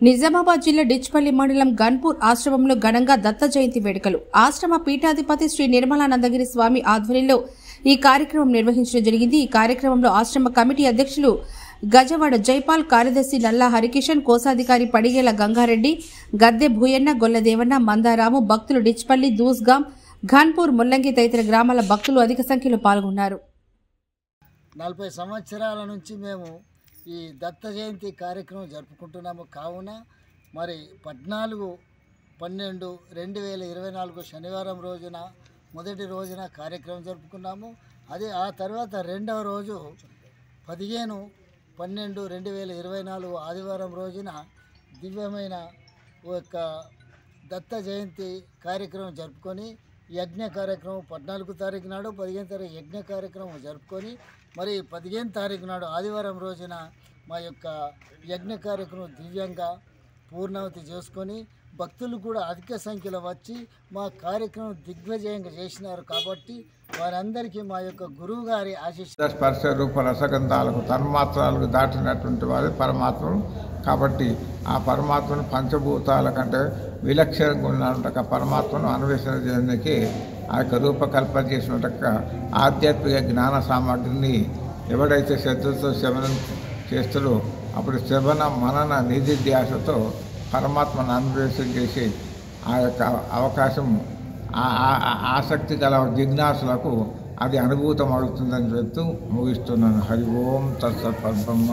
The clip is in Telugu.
నిజామాబాద్ జిల్లా డిచ్పల్లి మండలం గన్పూర్ ఆశ్రమంలో ఘనంగా దత్త జయంతి వేడుకలు. ఆశ్రమ పీఠాధిపతి శ్రీ నిర్మలానందగిరి స్వామి ఆధ్వర్యంలో ఈ కార్యక్రమం నిర్వహించడం జరిగింది. ఈ కార్యక్రమంలో ఆశ్రమ కమిటీ అధ్యక్షులు గజవాడ జైపాల్, కార్యదర్శి నల్లా హరికిషన్, కోశాధికారి పడిగేల గంగారెడ్డి, గద్దె భూయన్న, గొల్లదేవన్న, మందారాము, భక్తులు డిచ్పల్లి, దూస్గాం, ఘన్పూర్, ముల్లంగి తదితర గ్రామాల భక్తులు అధిక సంఖ్యలో పాల్గొన్నారు. 40 సంవత్సరాల నుంచి మేము ఈ దత్త జయంతి కార్యక్రమం జరుపుకుంటున్నాము. కావున మరి 14/12/2024 శనివారం రోజున మొదటి రోజున కార్యక్రమం జరుపుకున్నాము. అదే ఆ తర్వాత రెండవ రోజు 15/12/2024 ఆదివారం రోజున దివ్యమైన ఒక దత్త జయంతి కార్యక్రమం జరుపుకొని యజ్ఞ కార్యక్రమం 14 తారీఖు నాడు 15 తారీఖు యజ్ఞ కార్యక్రమం జరుపుకొని మరి 15 తారీఖు నాడు ఆదివారం రోజున మా యొక్క యజ్ఞ కార్యక్రమం దివ్యంగా పూర్ణావతి చేసుకొని భక్తులు కూడా అధిక సంఖ్యలో వచ్చి మా కార్యక్రమం దిగ్విజయంగా చేసినారు. కాబట్టి వారందరికీ మా యొక్క గురువు గారి ఆశీస్సులు. స్పర్శ రూప రసగంధాలకు తన్మాత్రాలకు దాటినటువంటి వారి పరమాత్మను. కాబట్టి ఆ పరమాత్మను పంచభూతాల కంటే విలక్షణంగా ఉన్న పరమాత్మను అన్వేషణ చేయడానికి ఆ యొక్క రూపకల్పన చేసినట్టు ఆధ్యాత్మిక జ్ఞాన సామగ్రిని ఎవడైతే శ్రద్ధతో శ్రవణం చేస్తాడో అప్పుడు శ్రవణ మనన నిధిధ్యాసతో పరమాత్మను అన్వేషణ చేసి ఆ యొక్క అవకాశం ఆసక్తి గల జిజ్ఞాసులకు అది అనుభూతం అవుతుందని చెప్తూ ముగిస్తున్నాను. హరి ఓం తత్సత్ పరబ్రహ్మ.